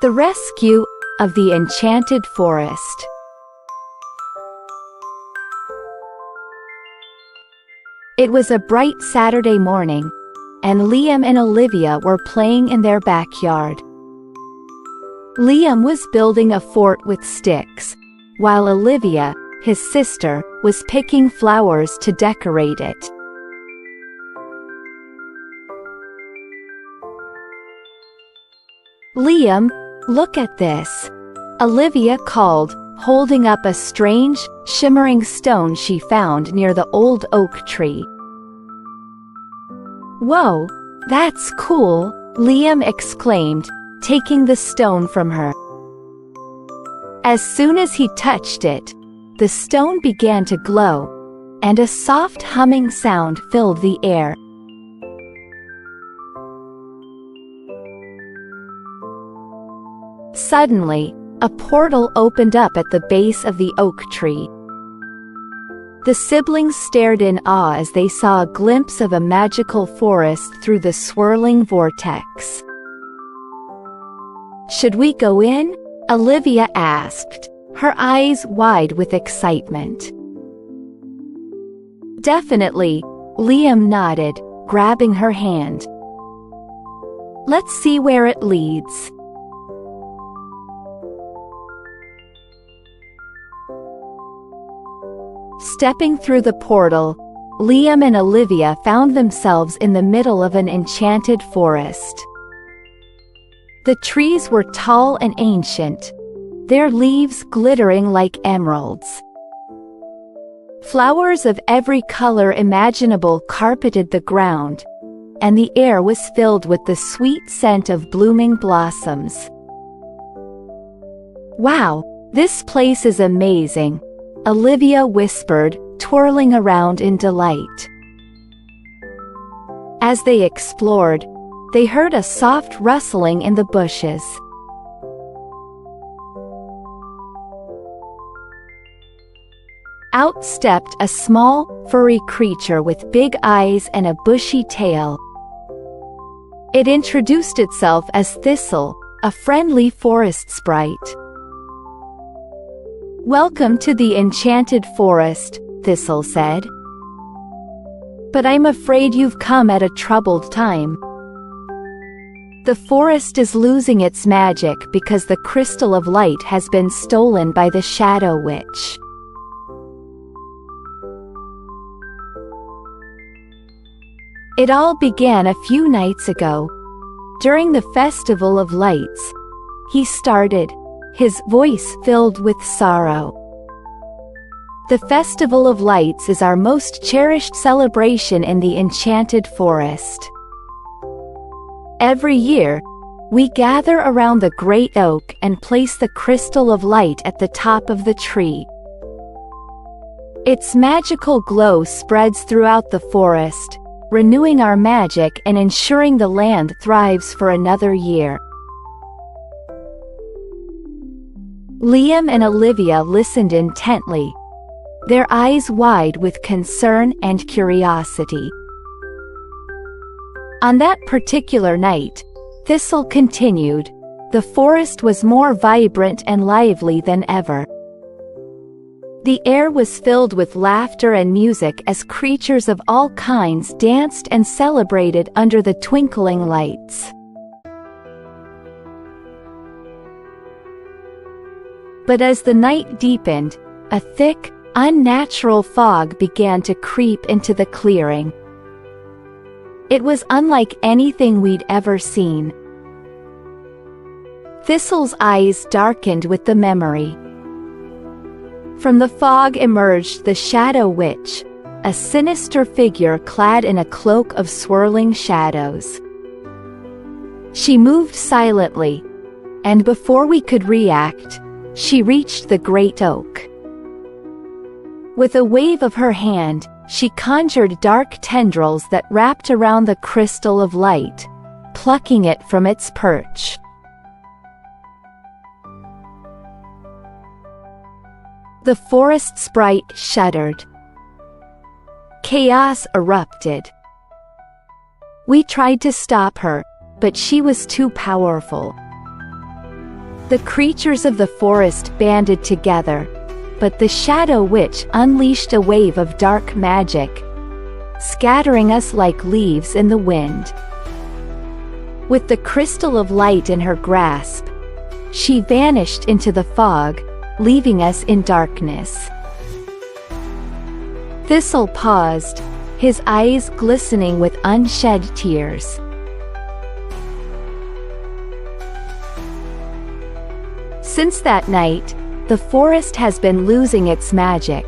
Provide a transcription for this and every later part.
The rescue of the Enchanted Forest. It was a bright Saturday morning, and Liam and Olivia were playing in their backyard. Liam was building a fort with sticks, while Olivia, his sister, was picking flowers to decorate it. "Liam, look at this," Olivia called, holding up a strange, shimmering stone she found near the old oak tree. "Whoa, that's cool," Liam exclaimed, taking the stone from her. As soon as he touched it, the stone began to glow, and a soft humming sound filled the air. Suddenly, a portal opened up at the base of the oak tree. The siblings stared in awe as they saw a glimpse of a magical forest through the swirling vortex. "Should we go in?" Olivia asked, her eyes wide with excitement. "Definitely," Liam nodded, grabbing her hand. "Let's see where it leads." Stepping through the portal, Liam and Olivia found themselves in the middle of an enchanted forest. The trees were tall and ancient, their leaves glittering like emeralds. Flowers of every color imaginable carpeted the ground, and the air was filled with the sweet scent of blooming blossoms. "Wow, this place is amazing," Olivia whispered, twirling around in delight. As they explored, they heard a soft rustling in the bushes. Out stepped a small, furry creature with big eyes and a bushy tail. It introduced itself as Thistle, a friendly forest sprite. "Welcome to the Enchanted Forest," Thistle said. "But I'm afraid you've come at a troubled time. The forest is losing its magic because the crystal of light has been stolen by the Shadow Witch." It all began a few nights ago. During the Festival of Lights, he started, his voice filled with sorrow. "The Festival of Lights is our most cherished celebration in the Enchanted Forest. Every year, we gather around the great oak and place the crystal of light at the top of the tree. Its magical glow spreads throughout the forest, renewing our magic and ensuring the land thrives for another year." Liam and Olivia listened intently, their eyes wide with concern and curiosity. On that particular night, Thistle continued, the forest was more vibrant and lively than ever. The air was filled with laughter and music as creatures of all kinds danced and celebrated under the twinkling lights. But as the night deepened, a thick, unnatural fog began to creep into the clearing. It was unlike anything we'd ever seen. Thistle's eyes darkened with the memory. From the fog emerged the Shadow Witch, a sinister figure clad in a cloak of swirling shadows. She moved silently, and before we could react, she reached the great oak. With a wave of her hand, she conjured dark tendrils that wrapped around the crystal of light, plucking it from its perch. The forest sprite shuddered. Chaos erupted. We tried to stop her, but she was too powerful. The creatures of the forest banded together, but the Shadow Witch unleashed a wave of dark magic, scattering us like leaves in the wind. With the crystal of light in her grasp, she vanished into the fog, leaving us in darkness. Thistle paused, his eyes glistening with unshed tears. Since that night, the forest has been losing its magic.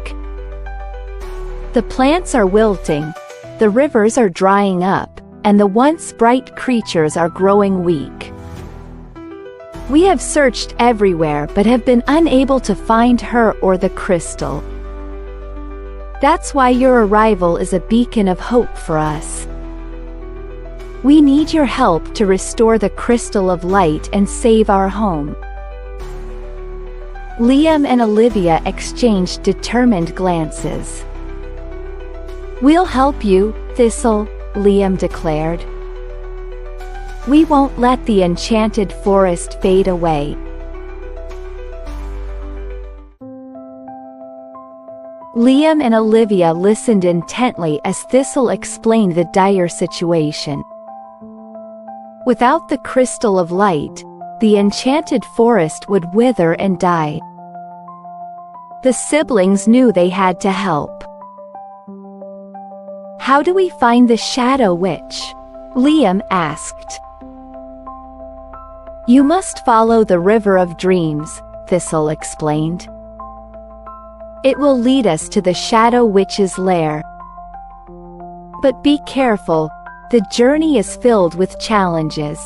The plants are wilting, the rivers are drying up, and the once bright creatures are growing weak. We have searched everywhere but have been unable to find her or the crystal. That's why your arrival is a beacon of hope for us. We need your help to restore the crystal of light and save our home. Liam and Olivia exchanged determined glances. We'll help you, Thistle, Liam declared. We won't let the enchanted forest fade away. Liam and Olivia listened intently as Thistle explained the dire situation. Without the crystal of light, the enchanted forest would wither and die. The siblings knew they had to help. How do we find the Shadow Witch? Liam asked. You must follow the River of Dreams, Thistle explained. It will lead us to the Shadow Witch's lair. But be careful, the journey is filled with challenges.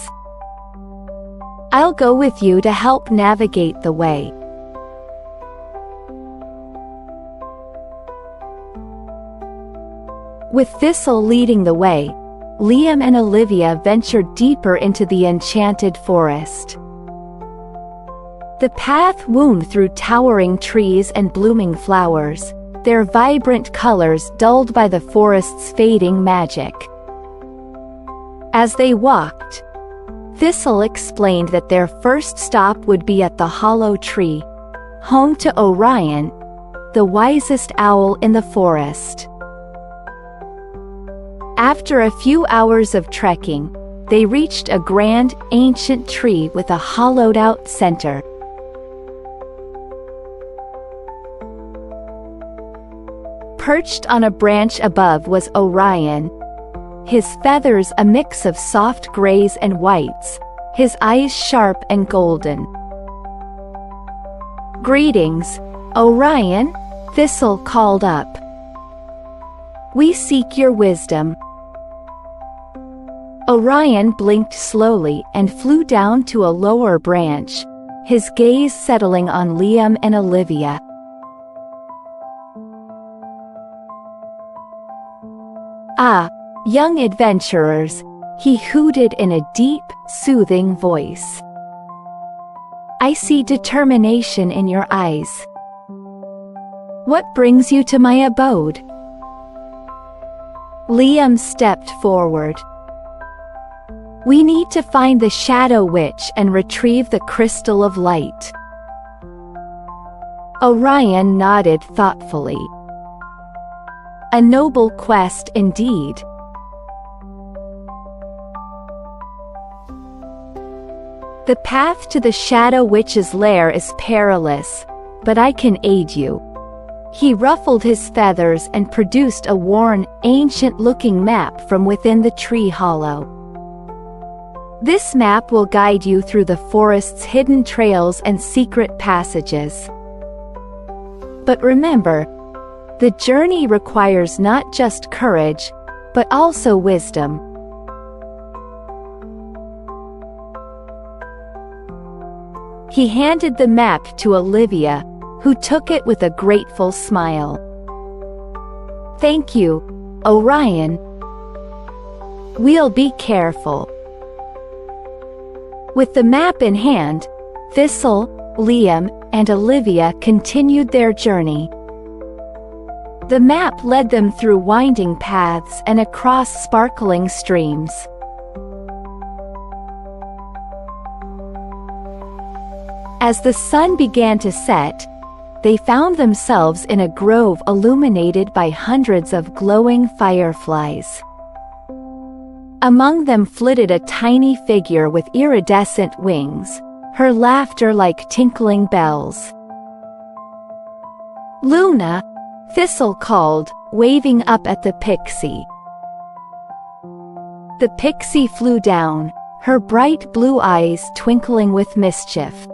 I'll go with you to help navigate the way. With Thistle leading the way, Liam and Olivia ventured deeper into the enchanted forest. The path wound through towering trees and blooming flowers, their vibrant colors dulled by the forest's fading magic. As they walked, Thistle explained that their first stop would be at the hollow tree, home to Orion, the wisest owl in the forest. After a few hours of trekking, they reached a grand, ancient tree with a hollowed-out center. Perched on a branch above was Orion, his feathers a mix of soft grays and whites, his eyes sharp and golden. Greetings, Orion, Thistle called up. We seek your wisdom. Orion blinked slowly and flew down to a lower branch, his gaze settling on Liam and Olivia. Ah, young adventurers, he hooted in a deep, soothing voice. I see determination in your eyes. What brings you to my abode? Liam stepped forward. We need to find the Shadow Witch and retrieve the crystal of light. Orion nodded thoughtfully. A noble quest indeed. The path to the Shadow Witch's lair is perilous, but I can aid you. He ruffled his feathers and produced a worn, ancient-looking map from within the tree hollow. This map will guide you through the forest's hidden trails and secret passages. But remember, the journey requires not just courage, but also wisdom. He handed the map to Olivia, who took it with a grateful smile. Thank you, Orion. We'll be careful. With the map in hand, Thistle, Liam, and Olivia continued their journey. The map led them through winding paths and across sparkling streams. As the sun began to set, they found themselves in a grove illuminated by hundreds of glowing fireflies. Among them flitted a tiny figure with iridescent wings, her laughter like tinkling bells. "Luna," Thistle called, waving up at the pixie. The pixie flew down, her bright blue eyes twinkling with mischief.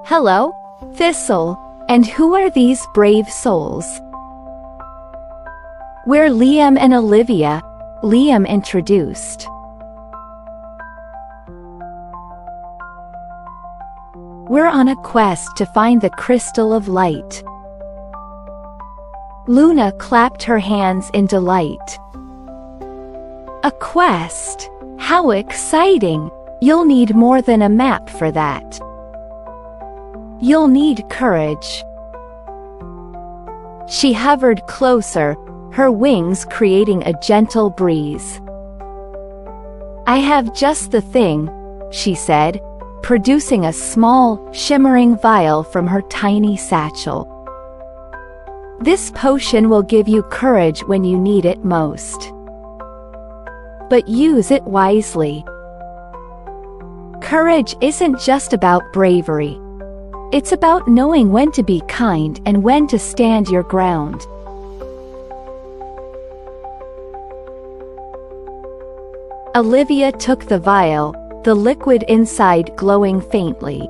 "Hello, Thistle, and who are these brave souls?" "We're Liam and Olivia," Liam introduced. "We're on a quest to find the crystal of light." Luna clapped her hands in delight. "A quest? How exciting! You'll need more than a map for that. You'll need courage." She hovered closer, her wings creating a gentle breeze. "I have just the thing," she said, producing a small, shimmering vial from her tiny satchel. "This potion will give you courage when you need it most. But use it wisely. Courage isn't just about bravery. It's about knowing when to be kind and when to stand your ground." Olivia took the vial, the liquid inside glowing faintly.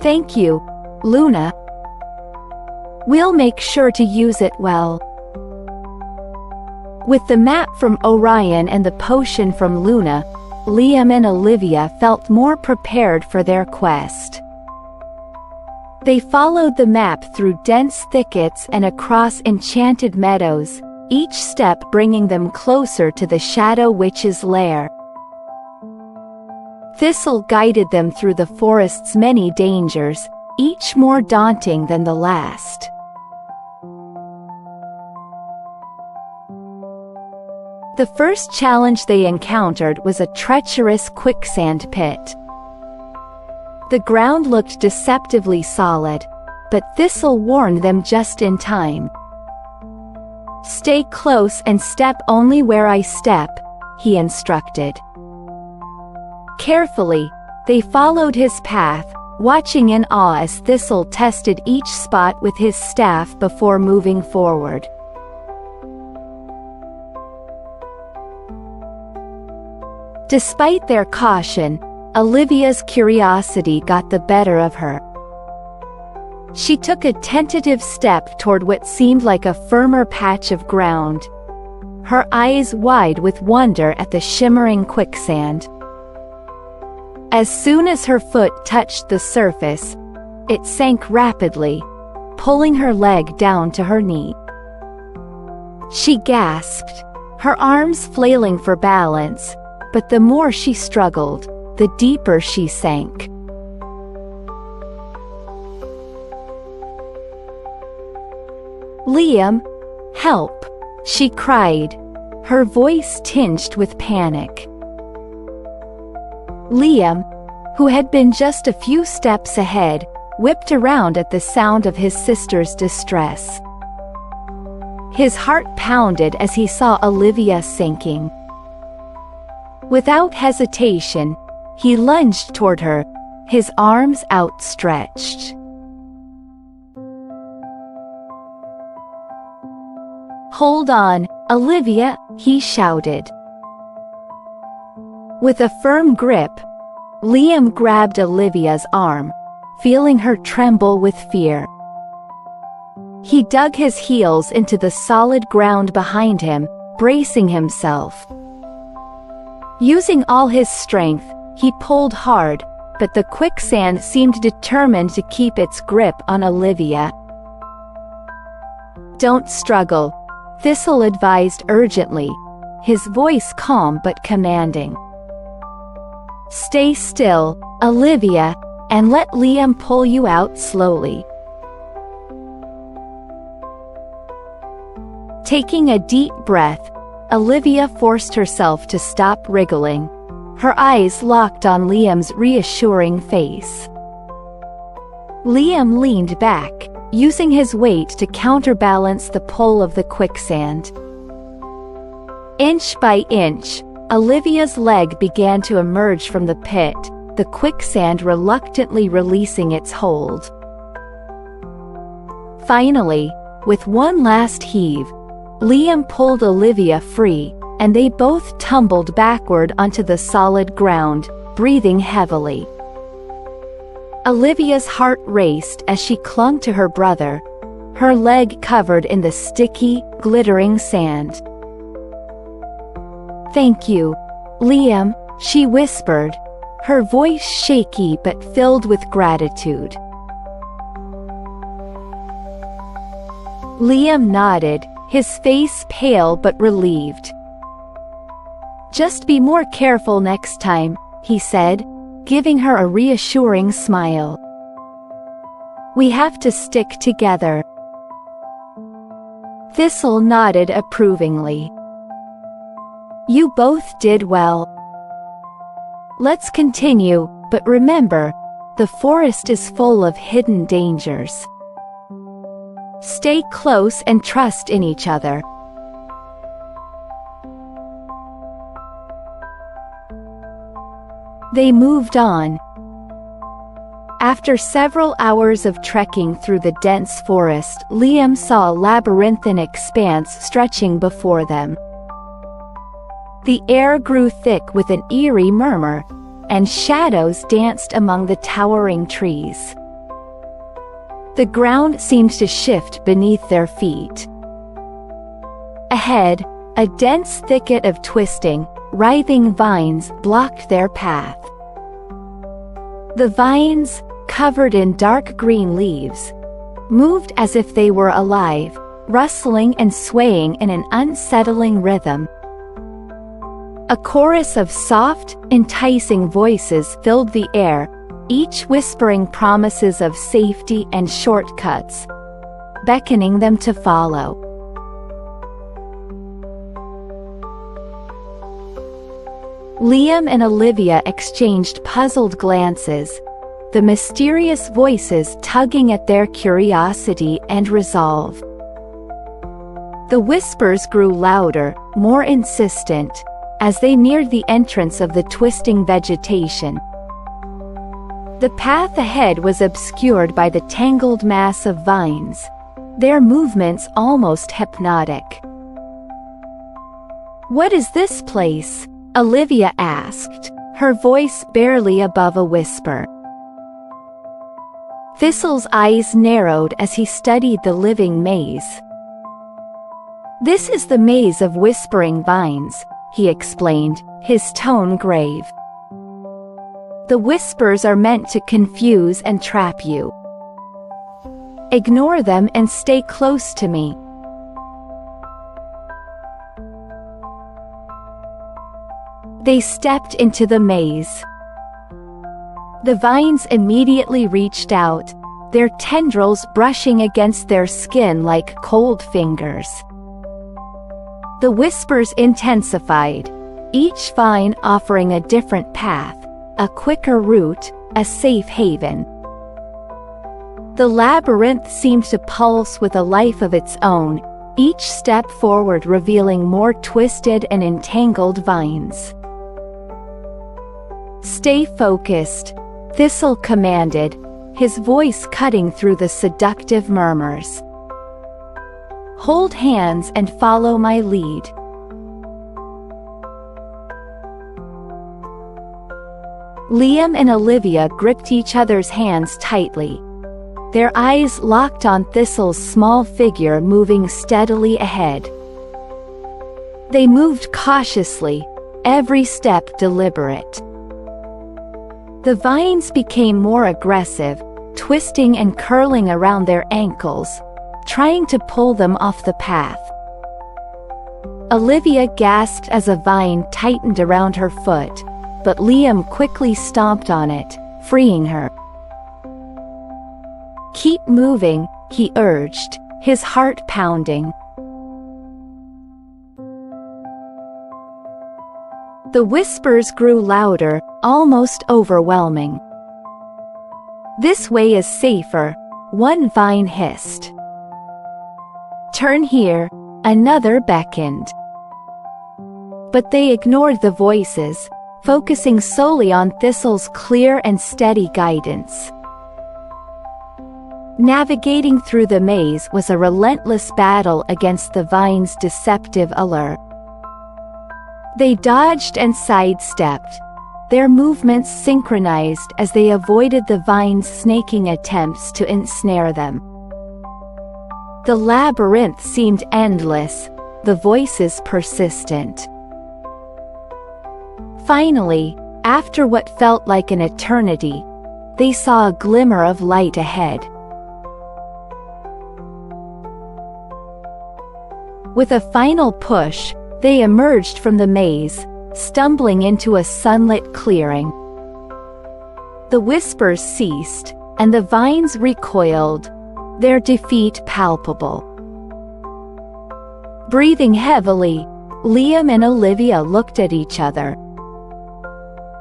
"Thank you, Luna. We'll make sure to use it well." With the map from Orion and the potion from Luna, Liam and Olivia felt more prepared for their quest. They followed the map through dense thickets and across enchanted meadows, each step bringing them closer to the Shadow Witch's lair. Thistle guided them through the forest's many dangers, each more daunting than the last. The first challenge they encountered was a treacherous quicksand pit. The ground looked deceptively solid, but Thistle warned them just in time. "Stay close and step only where I step," he instructed. Carefully, they followed his path, watching in awe as Thistle tested each spot with his staff before moving forward. Despite their caution, Olivia's curiosity got the better of her. She took a tentative step toward what seemed like a firmer patch of ground, her eyes wide with wonder at the shimmering quicksand. As soon as her foot touched the surface, it sank rapidly, pulling her leg down to her knee. She gasped, her arms flailing for balance, but the more she struggled, the deeper she sank. "Liam, help!" she cried, her voice tinged with panic. Liam, who had been just a few steps ahead, whipped around at the sound of his sister's distress. His heart pounded as he saw Olivia sinking. Without hesitation, he lunged toward her, his arms outstretched. "Hold on, Olivia," he shouted. With a firm grip, Liam grabbed Olivia's arm, feeling her tremble with fear. He dug his heels into the solid ground behind him, bracing himself. Using all his strength, he pulled hard, but the quicksand seemed determined to keep its grip on Olivia. "Don't struggle," Thistle advised urgently, his voice calm but commanding. "Stay still, Olivia, and let Liam pull you out slowly." Taking a deep breath, Olivia forced herself to stop wriggling, her eyes locked on Liam's reassuring face. Liam leaned back, using his weight to counterbalance the pull of the quicksand. Inch by inch, Olivia's leg began to emerge from the pit, the quicksand reluctantly releasing its hold. Finally, with one last heave, Liam pulled Olivia free, and they both tumbled backward onto the solid ground, breathing heavily. Olivia's heart raced as she clung to her brother, her leg covered in the sticky, glittering sand. "Thank you, Liam," she whispered, her voice shaky but filled with gratitude. Liam nodded, his face pale but relieved. "Just be more careful next time," he said, giving her a reassuring smile. "We have to stick together." Thistle nodded approvingly. "You both did well. Let's continue, but remember, the forest is full of hidden dangers. Stay close and trust in each other." They moved on. After several hours of trekking through the dense forest, Liam saw a labyrinthine expanse stretching before them. The air grew thick with an eerie murmur, and shadows danced among the towering trees. The ground seemed to shift beneath their feet. Ahead, a dense thicket of twisting, writhing vines blocked their path. The vines, covered in dark green leaves, moved as if they were alive, rustling and swaying in an unsettling rhythm. A chorus of soft, enticing voices filled the air, each whispering promises of safety and shortcuts, beckoning them to follow. Liam and Olivia exchanged puzzled glances, the mysterious voices tugging at their curiosity and resolve. The whispers grew louder, more insistent, as they neared the entrance of the twisting vegetation. The path ahead was obscured by the tangled mass of vines, their movements almost hypnotic. "What is this place?" Olivia asked, her voice barely above a whisper. Thistle's eyes narrowed as he studied the living maze. "This is the maze of whispering vines," he explained, his tone grave. "The whispers are meant to confuse and trap you. Ignore them and stay close to me." They stepped into the maze. The vines immediately reached out, their tendrils brushing against their skin like cold fingers. The whispers intensified, each vine offering a different path, a quicker route, a safe haven. The labyrinth seemed to pulse with a life of its own, each step forward revealing more twisted and entangled vines. "Stay focused," Thistle commanded, his voice cutting through the seductive murmurs. "Hold hands and follow my lead." Liam and Olivia gripped each other's hands tightly, their eyes locked on Thistle's small figure moving steadily ahead. They moved cautiously, every step deliberate. The vines became more aggressive, twisting and curling around their ankles, trying to pull them off the path. Olivia gasped as a vine tightened around her foot, but Liam quickly stomped on it, freeing her. "Keep moving," he urged, his heart pounding. The whispers grew louder, almost overwhelming. "This way is safer," one vine hissed. "Turn here," another beckoned. But they ignored the voices, focusing solely on Thistle's clear and steady guidance. Navigating through the maze was a relentless battle against the vine's deceptive allure. They dodged and sidestepped, their movements synchronized as they avoided the vine's snaking attempts to ensnare them. The labyrinth seemed endless, the voices persistent. Finally, after what felt like an eternity, they saw a glimmer of light ahead. With a final push, they emerged from the maze, stumbling into a sunlit clearing. The whispers ceased, and the vines recoiled, their defeat palpable. Breathing heavily, Liam and Olivia looked at each other,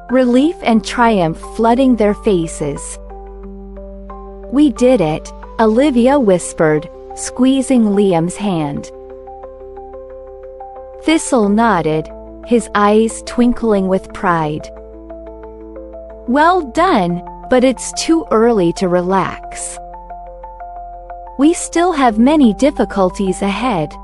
relief and triumph flooding their faces. "We did it," Olivia whispered, squeezing Liam's hand. Thistle nodded, his eyes twinkling with pride. "Well done, but it's too early to relax. We still have many difficulties ahead."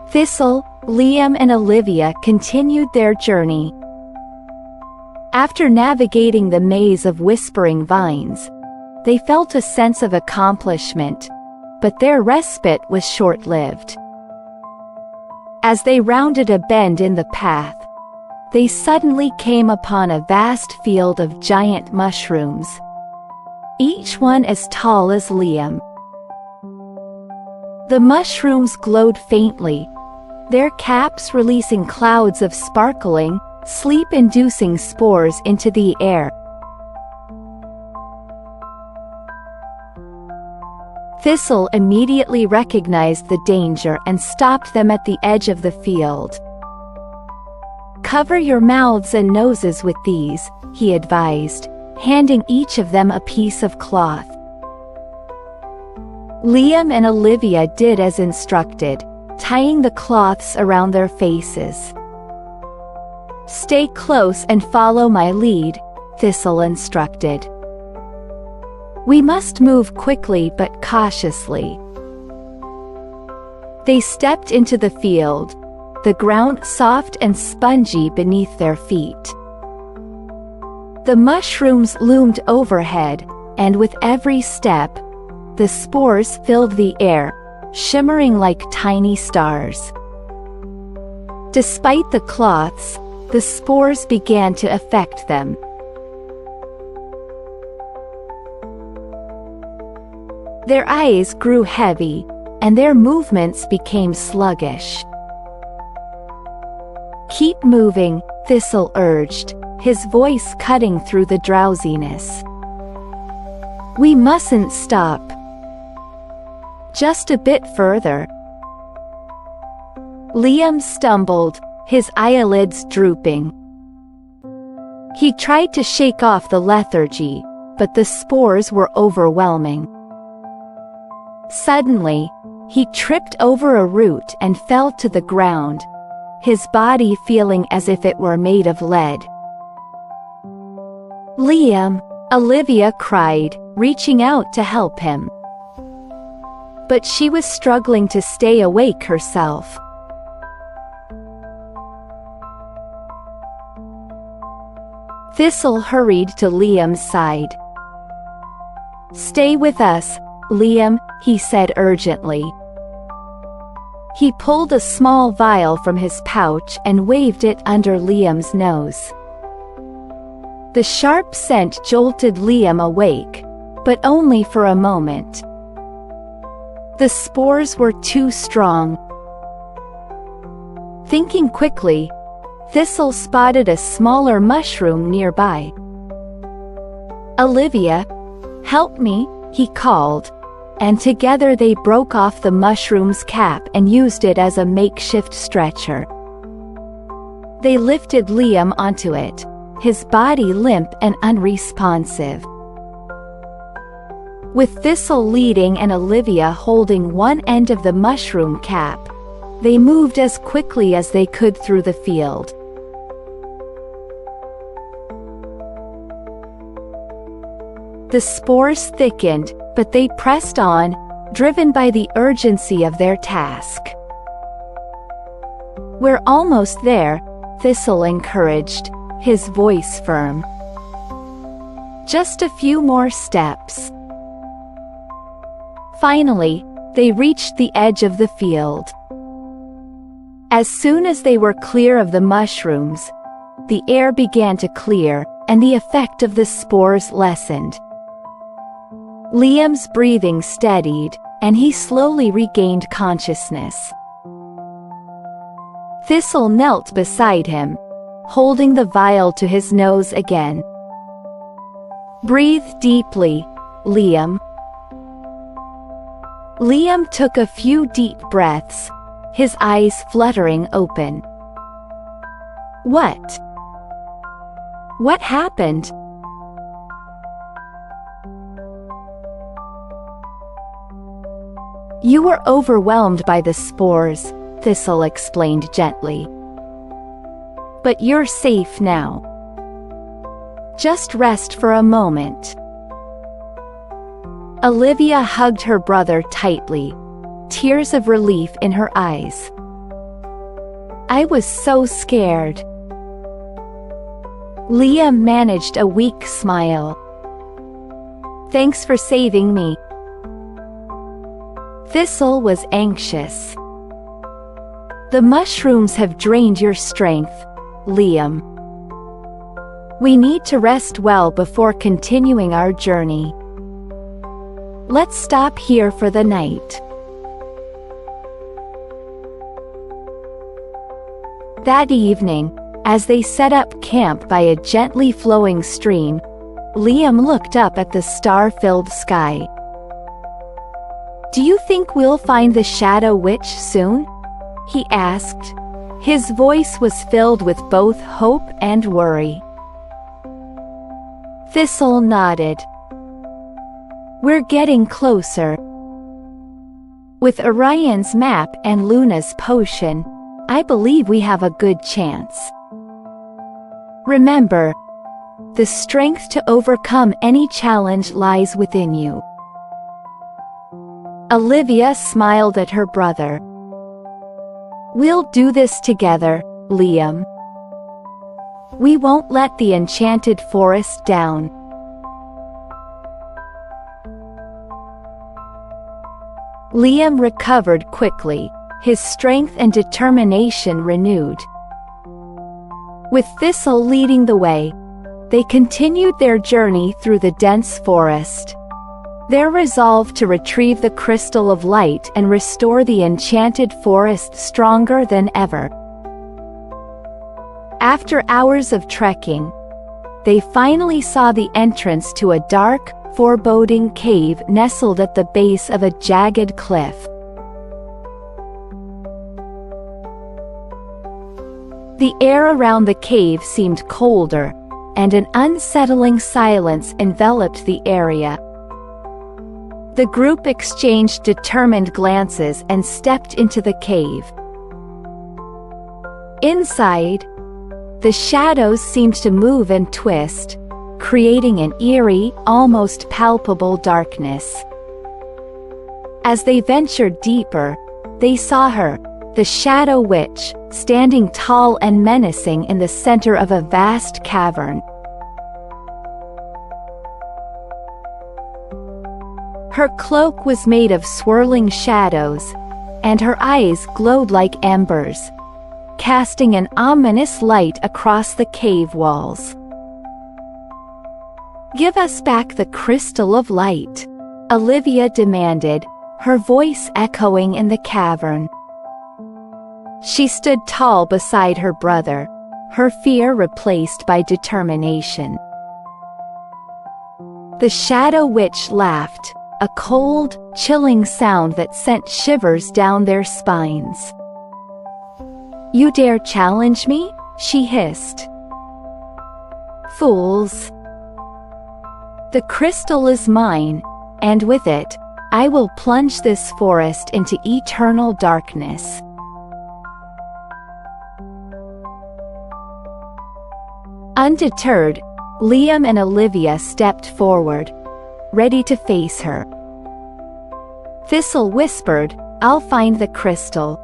Thistle, Liam and Olivia continued their journey. After navigating the maze of whispering vines, they felt a sense of accomplishment, but their respite was short-lived. As they rounded a bend in the path, they suddenly came upon a vast field of giant mushrooms, each one as tall as Liam. The mushrooms glowed faintly, their caps releasing clouds of sparkling, sleep-inducing spores into the air. Thistle immediately recognized the danger and stopped them at the edge of the field. "Cover your mouths and noses with these," he advised, handing each of them a piece of cloth. Liam and Olivia did as instructed, tying the cloths around their faces. "Stay close and follow my lead," Thistle instructed. "We must move quickly but cautiously." They stepped into the field, the ground soft and spongy beneath their feet. The mushrooms loomed overhead, and with every step, the spores filled the air, shimmering like tiny stars. Despite the cloths, the spores began to affect them. Their eyes grew heavy, and their movements became sluggish. "Keep moving," Thistle urged, his voice cutting through the drowsiness. "We mustn't stop. Just a bit further." Liam stumbled, his eyelids drooping. He tried to shake off the lethargy, but the spores were overwhelming. Suddenly, he tripped over a root and fell to the ground, his body feeling as if it were made of lead. "Liam!" Olivia cried, reaching out to help him. But she was struggling to stay awake herself. Thistle hurried to Liam's side. "Stay with us, Liam," he said urgently. He pulled a small vial from his pouch and waved it under Liam's nose. The sharp scent jolted Liam awake, but only for a moment. The spores were too strong. Thinking quickly, Thistle spotted a smaller mushroom nearby. "Olivia, help me," he called, and together they broke off the mushroom's cap and used it as a makeshift stretcher. They lifted Liam onto it, his body limp and unresponsive. With Thistle leading and Olivia holding one end of the mushroom cap, they moved as quickly as they could through the field. The spores thickened, but they pressed on, driven by the urgency of their task. "We're almost there," Thistle encouraged, his voice firm. "Just a few more steps." Finally, they reached the edge of the field. As soon as they were clear of the mushrooms, the air began to clear, and the effect of the spores lessened. Liam's breathing steadied, and he slowly regained consciousness. Thistle knelt beside him, holding the vial to his nose again. "Breathe deeply, Liam." Liam took a few deep breaths, his eyes fluttering open. What happened?" "You were overwhelmed by the spores," Thistle explained gently. "But you're safe now. Just rest for a moment." Olivia hugged her brother tightly, tears of relief in her eyes. "I was so scared." Liam managed a weak smile. "Thanks for saving me." Thistle was anxious. "The mushrooms have drained your strength, Liam. We need to rest well before continuing our journey. Let's stop here for the night." That evening, as they set up camp by a gently flowing stream, Liam looked up at the star-filled sky. "Do you think we'll find the Shadow Witch soon?" he asked. His voice was filled with both hope and worry. Thistle nodded. "We're getting closer. With Orion's map and Luna's potion, I believe we have a good chance. Remember, the strength to overcome any challenge lies within you." Olivia smiled at her brother. "We'll do this together, Liam. We won't let the Enchanted Forest down." Liam recovered quickly, his strength and determination renewed. With Thistle leading the way, they continued their journey through the dense forest. Their resolve to retrieve the Crystal of Light and restore the Enchanted Forest stronger than ever. After hours of trekking, they finally saw the entrance to a dark, foreboding cave nestled at the base of a jagged cliff. The air around the cave seemed colder, and an unsettling silence enveloped the area. The group exchanged determined glances and stepped into the cave. Inside, the shadows seemed to move and twist, creating an eerie, almost palpable darkness. As they ventured deeper, they saw her, the Shadow Witch, standing tall and menacing in the center of a vast cavern. Her cloak was made of swirling shadows, and her eyes glowed like embers, casting an ominous light across the cave walls. "Give us back the Crystal of Light," Olivia demanded, her voice echoing in the cavern. She stood tall beside her brother, her fear replaced by determination. The Shadow Witch laughed, a cold, chilling sound that sent shivers down their spines. "You dare challenge me?" she hissed. "Fools! The crystal is mine, and with it, I will plunge this forest into eternal darkness." Undeterred, Liam and Olivia stepped forward, ready to face her. Thistle whispered, "I'll find the crystal.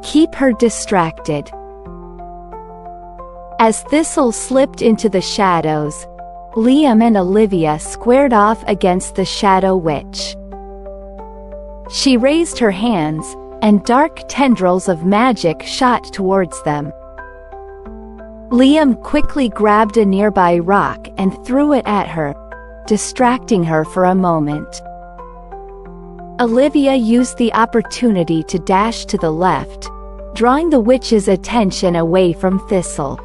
Keep her distracted." As Thistle slipped into the shadows, Liam and Olivia squared off against the Shadow Witch. She raised her hands, and dark tendrils of magic shot towards them. Liam quickly grabbed a nearby rock and threw it at her, distracting her for a moment. Olivia used the opportunity to dash to the left, drawing the witch's attention away from Thistle.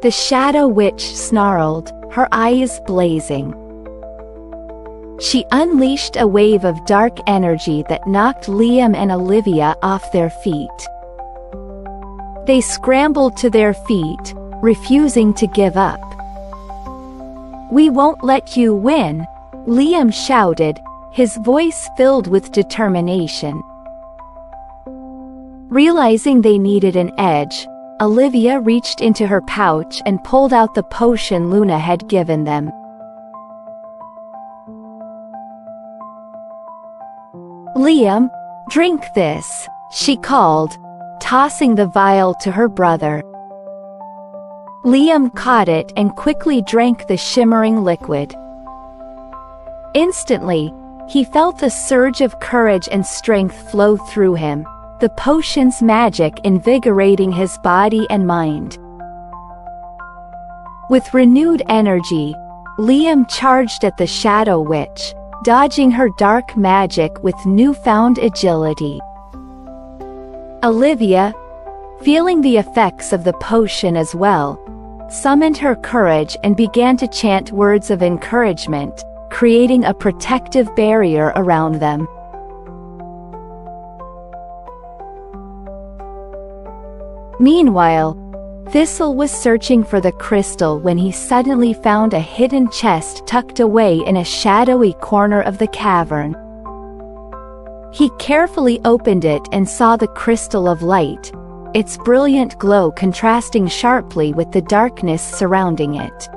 The Shadow Witch snarled, her eyes blazing. She unleashed a wave of dark energy that knocked Liam and Olivia off their feet. They scrambled to their feet, refusing to give up. "We won't let you win," Liam shouted, his voice filled with determination. Realizing they needed an edge, Olivia reached into her pouch and pulled out the potion Luna had given them. "Liam, drink this," she called, tossing the vial to her brother. Liam caught it and quickly drank the shimmering liquid. Instantly, he felt a surge of courage and strength flow through him, the potion's magic invigorating his body and mind. With renewed energy, Liam charged at the Shadow Witch, dodging her dark magic with newfound agility. Olivia, feeling the effects of the potion as well, summoned her courage and began to chant words of encouragement, creating a protective barrier around them. Meanwhile, Thistle was searching for the crystal when he suddenly found a hidden chest tucked away in a shadowy corner of the cavern. He carefully opened it and saw the crystal of light, its brilliant glow contrasting sharply with the darkness surrounding it.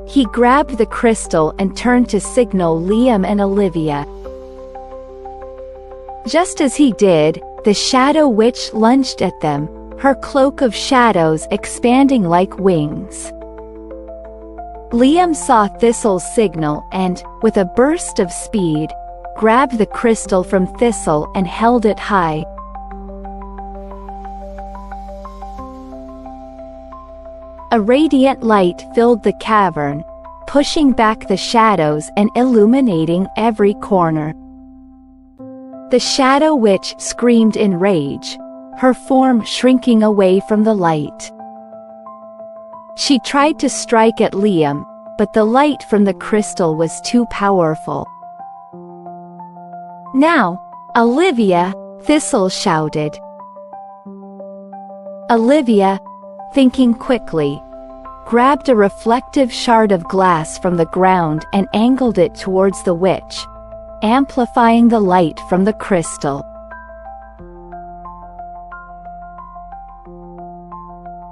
He grabbed the crystal and turned to signal Liam and Olivia. Just as he did, the Shadow Witch lunged at them, her cloak of shadows expanding like wings. Liam saw Thistle's signal and, with a burst of speed, grabbed the crystal from Thistle and held it high. A radiant light filled the cavern, pushing back the shadows and illuminating every corner. The Shadow Witch screamed in rage, her form shrinking away from the light. She tried to strike at Liam, but the light from the crystal was too powerful. "Now, Olivia!" Thistle shouted. Olivia, thinking quickly, grabbed a reflective shard of glass from the ground and angled it towards the witch, amplifying the light from the crystal.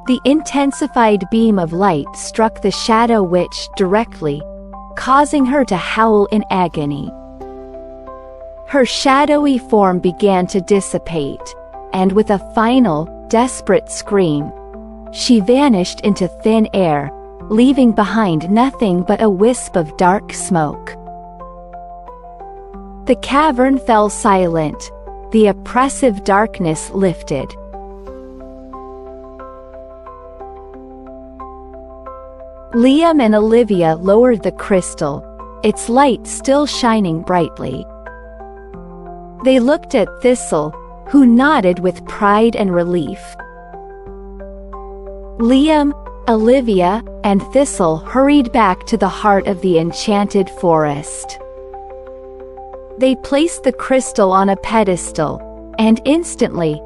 The intensified beam of light struck the Shadow Witch directly, causing her to howl in agony. Her shadowy form began to dissipate, and with a final, desperate scream, she vanished into thin air, leaving behind nothing but a wisp of dark smoke. The cavern fell silent, the oppressive darkness lifted. Liam and Olivia lowered the crystal, its light still shining brightly. They looked at Thistle, who nodded with pride and relief. Liam, Olivia and Thistle hurried back to the heart of the Enchanted Forest. They placed the crystal on a pedestal, and instantly,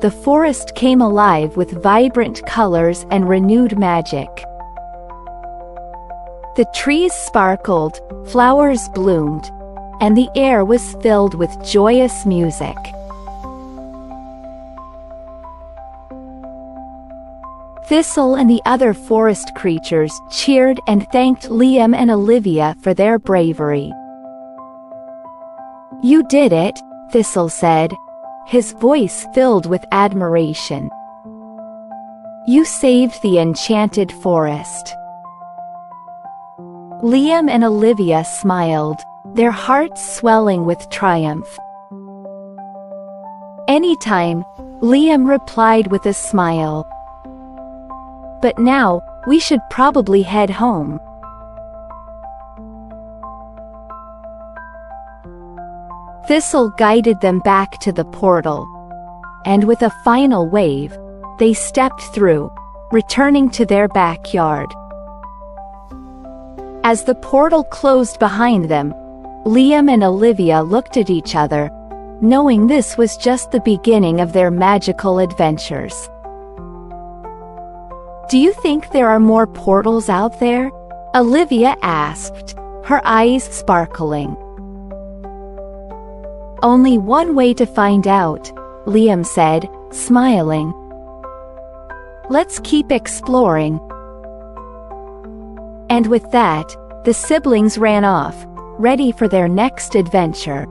the forest came alive with vibrant colors and renewed magic. The trees sparkled, flowers bloomed, and the air was filled with joyous music. Thistle and the other forest creatures cheered and thanked Liam and Olivia for their bravery. "You did it," Thistle said, his voice filled with admiration. "You saved the Enchanted Forest." Liam and Olivia smiled, their hearts swelling with triumph. "Anytime," Liam replied with a smile. "But now, we should probably head home." Thistle guided them back to the portal, and with a final wave, they stepped through, returning to their backyard. As the portal closed behind them, Liam and Olivia looked at each other, knowing this was just the beginning of their magical adventures. "Do you think there are more portals out there?" Olivia asked, her eyes sparkling. "Only one way to find out," Liam said, smiling. "Let's keep exploring." And with that, the siblings ran off, ready for their next adventure.